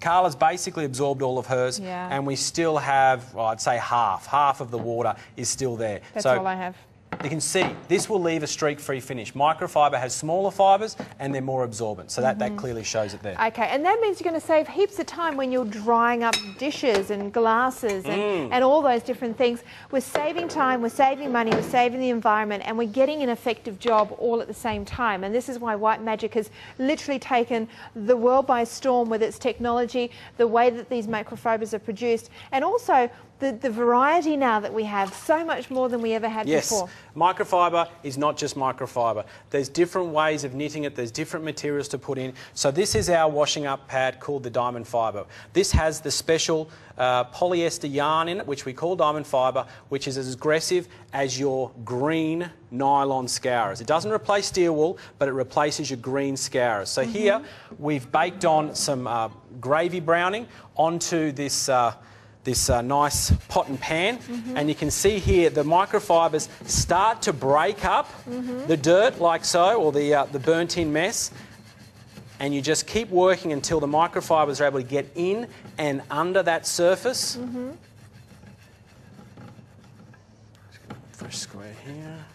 Carla's basically absorbed all of hers, and we still have, well, I'd say half of the water is still there. That's all I have. You can see this will leave a streak-free finish. Microfiber has smaller fibres and they're more absorbent, so that clearly shows it there. Okay, and that means you're going to save heaps of time when you're drying up dishes and glasses and all those different things. We're saving time, we're saving money, we're saving the environment, and we're getting an effective job all at the same time. And this is why White Magic has literally taken the world by storm with its technology, the way that these microfibers are produced, and also the variety now that we have, so much more than we ever had before. Microfiber is not just microfiber. There's different ways of knitting it, there's different materials to put in. So this is our washing up pad called the Diamond Fiber. This has the special polyester yarn in it, which we call Diamond Fiber, which is as aggressive as your green nylon scourers. It doesn't replace steel wool, but it replaces your green scourers. So here we've baked on some gravy browning onto this this nice pot and pan, and you can see here the microfibers start to break up the dirt like so, or the burnt-in mess, and you just keep working until the microfibers are able to get in and under that surface. Fresh square here.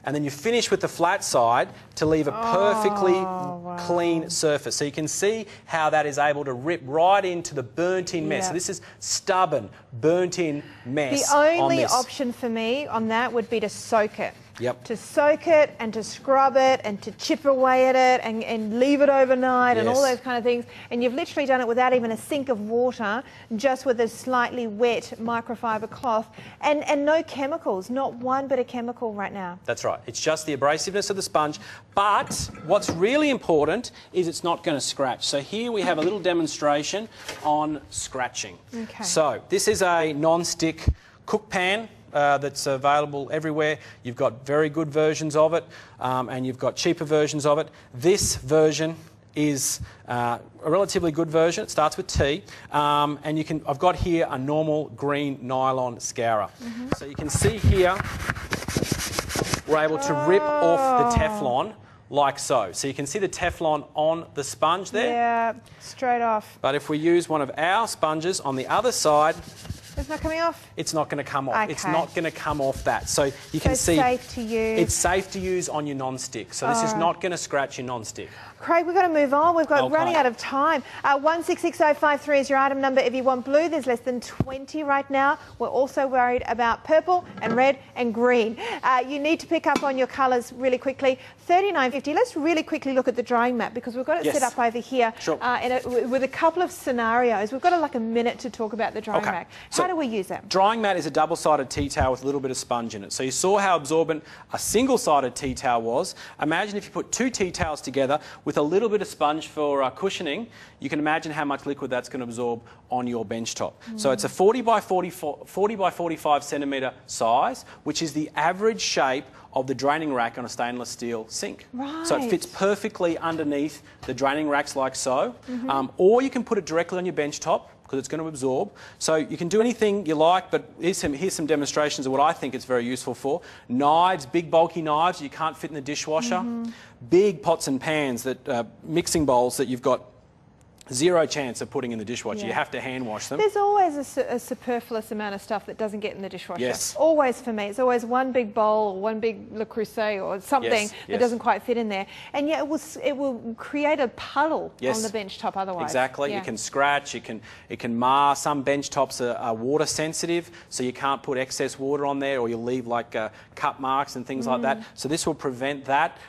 And then you finish with the flat side to leave a perfectly clean surface. So you can see how that is able to rip right into the burnt-in mess. So this is stubborn, burnt-in mess. The only option for me on that would be to soak it. Yep. To soak it and to scrub it and to chip away at it and leave it overnight and all those kind of things. And you've literally done it without even a sink of water, just with a slightly wet microfiber cloth and no chemicals, not one bit of chemical right now. That's right. It's just the abrasiveness of the sponge. But what's really important is it's not going to scratch. So here we have a little demonstration on scratching. Okay. So this is a non-stick cook pan. That's available everywhere. You've got very good versions of it, and you've got cheaper versions of it. This version is a relatively good version. It starts with T, and I've got here a normal green nylon scourer. So you can see here we're able to rip off the Teflon like so. So you can see the Teflon on the sponge there. Yeah, straight off. But if we use one of our sponges on the other side, it's not coming off? It's not going to come off. Okay. It's not going to come off that. So you can see... it's safe to use. It's safe to use on your non-stick. So this is not going to scratch your non-stick. Craig, we've got to move on. We've got running out of time. 166053 is your item number if you want blue. There's less than 20 right now. We're also worried about purple and red and green. You need to pick up on your colours really quickly. $39.50. Let's really quickly look at the drying mat because we've got it set up over here with a couple of scenarios. We've got like a minute to talk about the drying mat. How do we use it? Drying mat is a double-sided tea towel with a little bit of sponge in it. So you saw how absorbent a single-sided tea towel was. Imagine if you put two tea towels together with a little bit of sponge for cushioning. You can imagine how much liquid that's going to absorb on your bench top. So it's a 40 by 45 centimetre size, which is the average shape of the draining rack on a stainless steel sink. Right. So it fits perfectly underneath the draining racks like so. Or you can put it directly on your bench top because it's going to absorb. So you can do anything you like, but here's some demonstrations of what I think it's very useful for. Knives, big bulky knives you can't fit in the dishwasher. Big pots and pans, that mixing bowls that you've got zero chance of putting in the dishwasher. You have to hand wash them. There's always a superfluous amount of stuff that doesn't get in the dishwasher. Yes. Always for me. It's always one big bowl or one big Le Creuset or something that doesn't quite fit in there. And yet it will create a puddle on the bench top otherwise. Exactly. Yeah. It can scratch, it can mar. Some bench tops are water sensitive, so you can't put excess water on there or you'll leave like cut marks and things like that. So this will prevent that.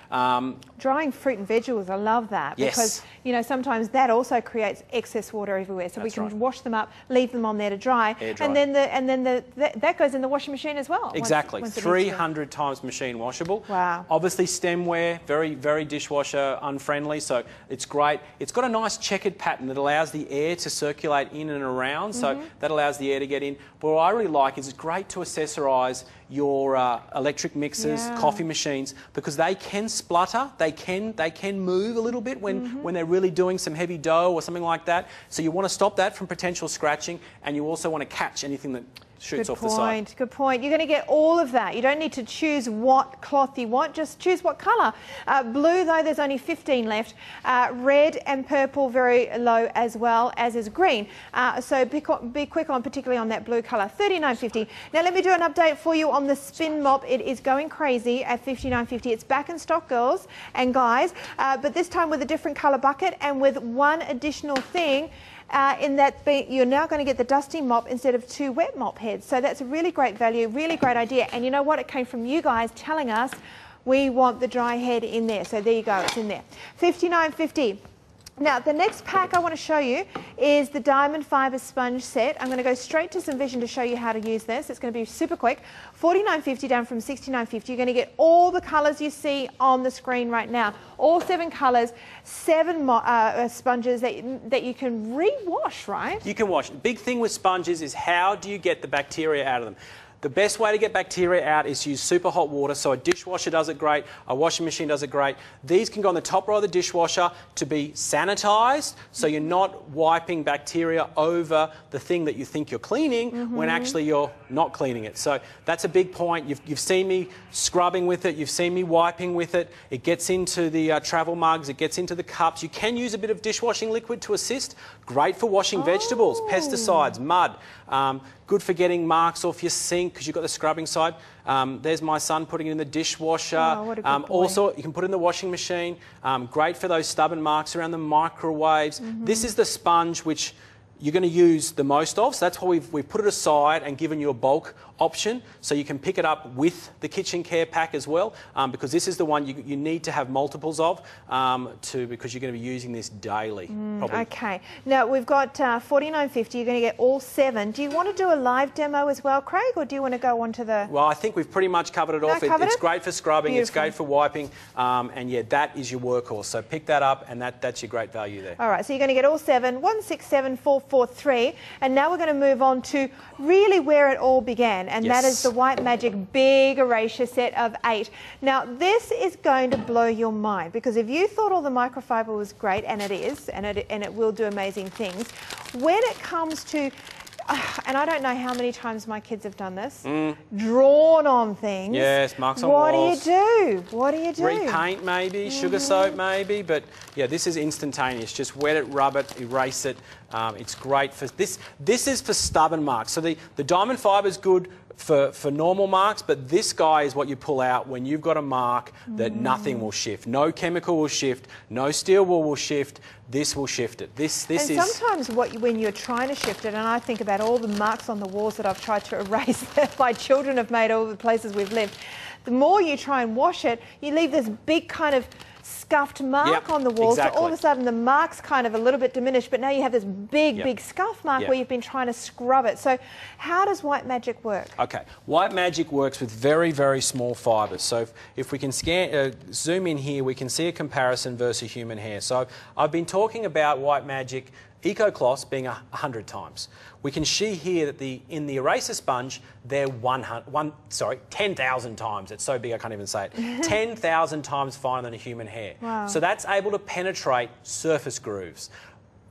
Drying fruit and vegetables, I love that because sometimes that also creates excess water everywhere. So we can wash them up, leave them on there to dry, and then that goes in the washing machine as well. Exactly, 300 times machine washable. Wow. Obviously stemware, very, very dishwasher unfriendly, so it's great. It's got a nice checkered pattern that allows the air to circulate in and around, so that allows the air to get in. But what I really like is it's great to accessorise your electric mixers, coffee machines, because they can splutter, they can move a little bit when they're really doing some heavy dough or something like that. So you want to stop that from potential scratching, and you also want to catch anything that shoots off the side. Good point. You're going to get all of that. You don't need to choose what cloth you want, just choose what colour. Blue, though, there's only 15 left. Red and purple, very low as well, as is green. So be quick on, particularly on that blue colour. $39.50. Now, let me do an update for you on the spin mop. It is going crazy at $59.50. It's back in stock, girls and guys, but this time with a different colour bucket and with one additional thing. In that you're now going to get the dusty mop instead of two wet mop heads. So that's a really great value, really great idea. And you know what? It came from you guys telling us we want the dry head in there. So there you go, it's in there. $59.50. Now, the next pack I want to show you is the Diamond Fibre Sponge Set. I'm going to go straight to some vision to show you how to use this. It's going to be super quick. $49.50 down from $69.50. You're going to get all the colours you see on the screen right now. All 7 colours, 7 sponges that you can re-wash, right? You can wash. The big thing with sponges is how do you get the bacteria out of them? The best way to get bacteria out is to use super hot water. So a dishwasher does it great, a washing machine does it great. These can go on the top row of the dishwasher to be sanitised, so you're not wiping bacteria over the thing that you think you're cleaning when actually you're not cleaning it. So that's a big point. You've seen me scrubbing with it, you've seen me wiping with it. It gets into the travel mugs, it gets into the cups. You can use a bit of dishwashing liquid to assist. Great for washing vegetables, pesticides, mud. Good for getting marks off your sink because you've got the scrubbing side. There's my son putting it in the dishwasher. Oh, what a good boy. Also, you can put it in the washing machine. Great for those stubborn marks around the microwaves. This is the sponge which you're going to use the most of, so that's why we've put it aside and given you a bulk option, so you can pick it up with the kitchen care pack as well, because this is the one you need to have multiples of, because you're going to be using this daily. Okay, now we've got $49.50. You're going to get all 7. Do you want to do a live demo as well, Craig, or do you want to go on to the... Well, I think we've pretty much covered it off. It's great for scrubbing, Beautiful. It's great for wiping, and yeah, that is your workhorse, so pick that up, and that's your great value there. All right, so you're going to get all 7, 167443, and now we're going to move on to really where it all began, and that is the White Magic Big Erasure set of 8. Now, this is going to blow your mind, because if you thought all the microfiber was great, and it is, and it will do amazing things, when it comes to and I don't know how many times my kids have done this, drawn on things. Yes, marks on walls. What do you do? What do you do? Repaint maybe, sugar soap maybe, but yeah, this is instantaneous. Just wet it, rub it, erase it. It's great for this. This is for stubborn marks. So the diamond fibre is good for normal marks, but this guy is what you pull out when you've got a mark that nothing will shift. No chemical will shift, no steel wool will shift. This will shift it. This is... And sometimes when you're trying to shift it, and I think about all the marks on the walls that I've tried to erase that my children have made all the places we've lived, the more you try and wash it, you leave this big kind of scuffed mark on the wall, so all of a sudden the mark's kind of a little bit diminished, but now you have this big scuff mark where you've been trying to scrub it. So how does White Magic work? Okay, White Magic works with very, very small fibres. So if we can zoom in here, we can see a comparison versus human hair. So I've been talking about White Magic Eco Cloths being 100 times. We can see here that in the eraser sponge, they're 10,000 times. It's so big I can't even say it. 10,000 times finer than a human hair. Wow. So that's able to penetrate surface grooves,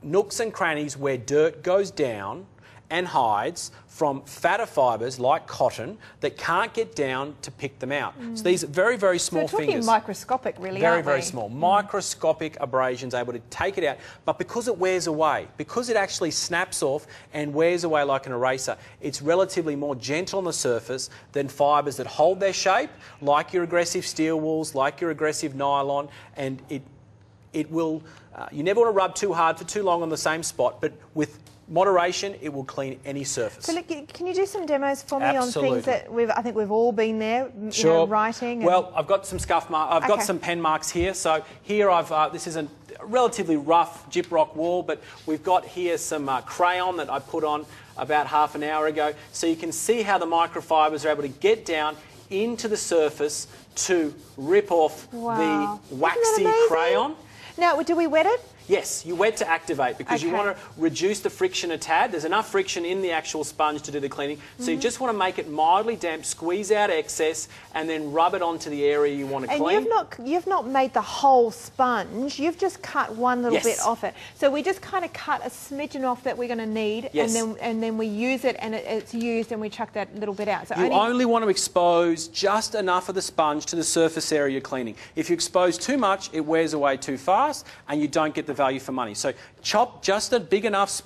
nooks and crannies where dirt goes down and hides from fatter fibres like cotton that can't get down to pick them out. So these very, very small fingers. So we're talking microscopic, really, very, very small. Microscopic abrasions able to take it out. But because it wears away, because it actually snaps off and wears away like an eraser, it's relatively more gentle on the surface than fibres that hold their shape, like your aggressive steel wools, like your aggressive nylon, and it will... you never want to rub too hard for too long on the same spot, but with moderation, it will clean any surface. So look, can you do some demos for me Absolutely. on things that I think we've all been there, Sure. you know, writing? Well, I've got some scuff marks. I've got some pen marks here. So here this is a relatively rough gyprock wall, but we've got here some crayon that I put on about half an hour ago. So you can see how the microfibres are able to get down into the surface to rip off the waxy crayon. Now, do we wet it? Yes, you wet to activate because you want to reduce the friction a tad. There's enough friction in the actual sponge to do the cleaning. So you just want to make it mildly damp, squeeze out excess, and then rub it onto the area you want to clean. And you've not made the whole sponge. You've just cut one little bit off it. So we just kind of cut a smidgen off that we're going to need, and then we use it, and it's used, and we chuck that little bit out. So you only want to expose just enough of the sponge to the surface area you're cleaning. If you expose too much, it wears away too fast, and you don't get the value for money. So chop just a big enough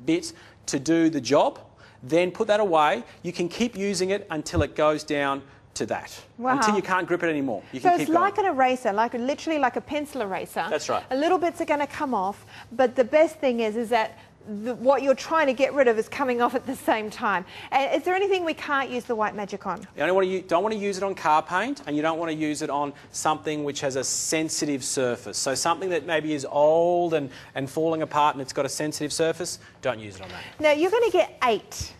bit to do the job, then put that away. You can keep using it until it goes down to that. Until you can't grip it anymore. You can keep going. Like an eraser, literally like a pencil eraser. That's right. A little bits are going to come off, but the best thing is that what you're trying to get rid of is coming off at the same time. And is there anything we can't use the White Magic on? You don't want to use it on car paint, and you don't want to use it on something which has a sensitive surface. So something that maybe is old and falling apart and it's got a sensitive surface, don't use it on that. Now, you're going to get 8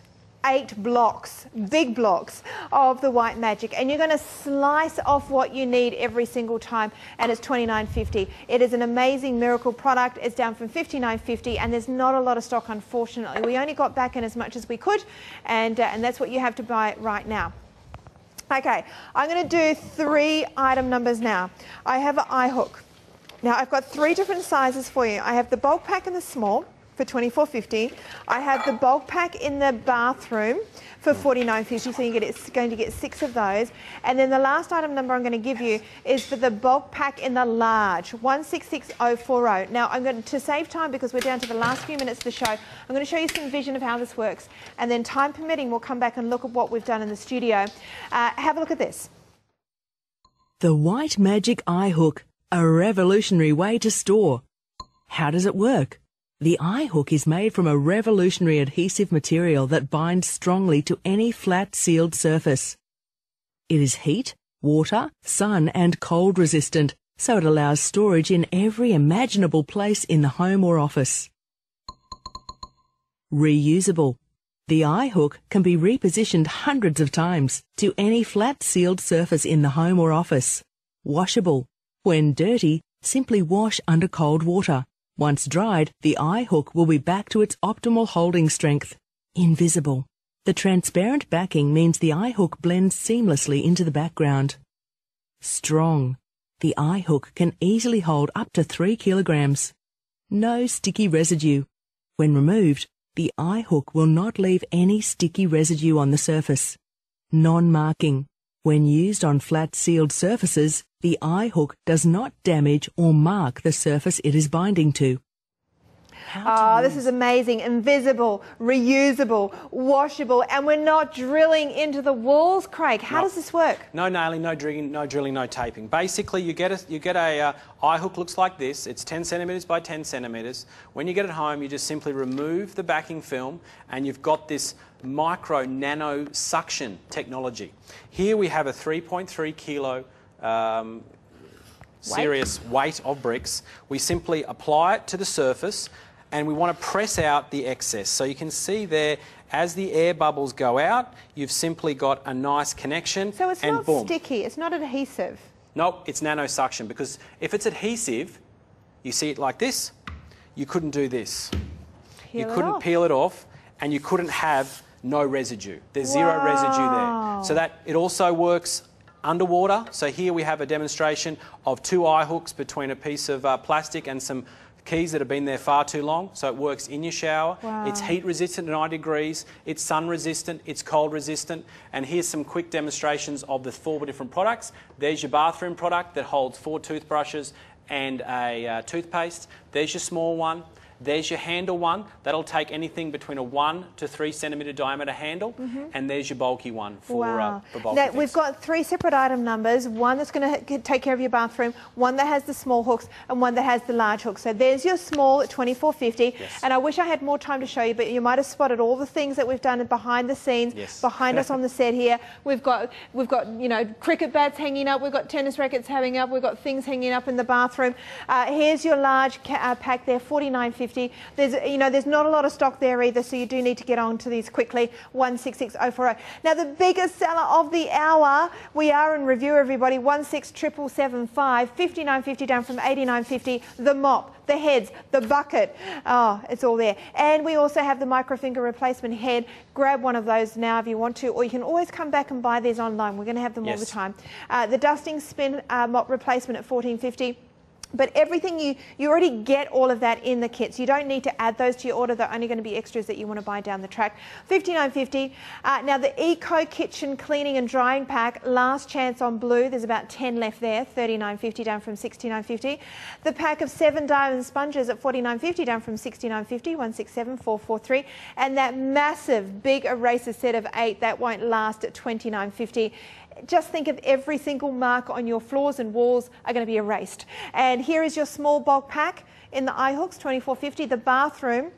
8 blocks, big blocks of the White Magic, and you're going to slice off what you need every single time, and it's $29.50. It is an amazing miracle product. It's down from $59.50, and there's not a lot of stock, unfortunately. We only got back in as much as we could, and that's what you have to buy right now. Okay, I'm going to do 3 item numbers now. I have an eye hook. Now I've got 3 different sizes for you. I have the bulk pack in the small for $24.50. I have the bulk pack in the bathroom for $49.50, so you're going to get 6 of those. And then the last item number I'm going to give you is for the bulk pack in the large, 166040. Now, I'm going to save time because we're down to the last few minutes of the show. I'm going to show you some vision of how this works. And then time permitting, we'll come back and look at what we've done in the studio. Have a look at this. The White Magic Eye Hook, a revolutionary way to store. How does it work? The eye hook is made from a revolutionary adhesive material that binds strongly to any flat sealed surface. It is heat, water, sun and cold resistant, so it allows storage in every imaginable place in the home or office. Reusable. The eye hook can be repositioned hundreds of times to any flat sealed surface in the home or office. Washable. When dirty, simply wash under cold water. Once dried, the eye hook will be back to its optimal holding strength. Invisible. The transparent backing means the eye hook blends seamlessly into the background. Strong. The eye hook can easily hold up to 3 kilograms. No sticky residue. When removed, the eye hook will not leave any sticky residue on the surface. Non-marking. When used on flat sealed surfaces, the eye hook does not damage or mark the surface it is binding to. Oh, this is amazing. Invisible, reusable, washable, and we're not drilling into the walls, Craig. How does this work? No nailing, no drilling, no taping. Basically, you get a eye hook looks like this. It's 10 centimetres by 10 centimetres. When you get it home, you just simply remove the backing film, and you've got this micro nano suction technology. Here we have a 3.3 kilo serious weight of bricks. We simply apply it to the surface, and we want to press out the excess. So you can see there, as the air bubbles go out, you've simply got a nice connection. So it's and not boom. sticky, it's not adhesive. Nope, it's nano suction, because if it's adhesive, you see it like this, you couldn't do this. You couldn't peel it off, and you couldn't have no residue. There's zero residue there. So that it also works underwater. So here we have a demonstration of 2 eye hooks between a piece of plastic and some keys that have been there far too long. So it works in your shower. It's heat resistant at 90 degrees. It's sun resistant. It's cold resistant. And here's some quick demonstrations of the 4 different products. There's your bathroom product that holds 4 toothbrushes and a toothpaste. There's your small one. There's your handle one. That'll take anything between a 1 to 3 centimetre diameter handle. And there's your bulky one for bulky Now, things. we've got 3 separate item numbers. One that's going to take care of your bathroom, one that has the small hooks, and one that has the large hooks. So there's your small at $24.50. And I wish I had more time to show you, but you might have spotted all the things that we've done behind the scenes, behind us on the set here. We've got you know, cricket bats hanging up. We've got tennis rackets hanging up. We've got things hanging up in the bathroom. Here's your large pack there, $49.50. There's not a lot of stock there either, so you do need to get on to these quickly. 166040. Now the biggest seller of the hour, we are in review, everybody. 16775, $59.50 down from $89.50. The mop, the heads, the bucket. Oh, it's all there. And we also have the microfinger replacement head. Grab one of those now if you want to, or you can always come back and buy these online. We're going to have them all the time. The dusting spin mop replacement at $14.50. But everything, you already get all of that in the kits. You don't need to add those to your order. They're only going to be extras that you want to buy down the track. $59.50. Now the Eco Kitchen Cleaning and Drying Pack, last chance on blue. There's about 10 left there. $39.50 down from $69.50. The pack of 7 diamond sponges at $49.50 down from $69.50. $167,443. And that massive big eraser set of 8 that won't last at $29.50. Just think of every single mark on your floors and walls are going to be erased. And here is your small bulk pack in the eye hooks, $24.50. The bathroom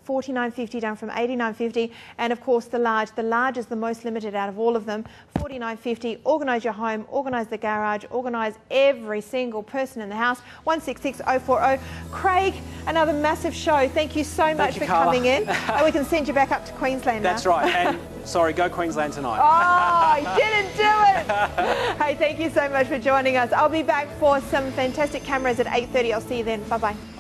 $49.50 down from $89.50, and of course the large is the most limited out of all of them, $49.50. Organise your home, organise the garage, organise every single person in the house. 166040. Craig, another massive show. Thank you so much for coming in, and we can send you back up to Queensland now. That's right, and sorry, go Queensland tonight. Oh, I didn't do it. Hey, thank you so much for joining us. I'll be back for some fantastic cameras at 8:30. I'll see you then. Bye bye.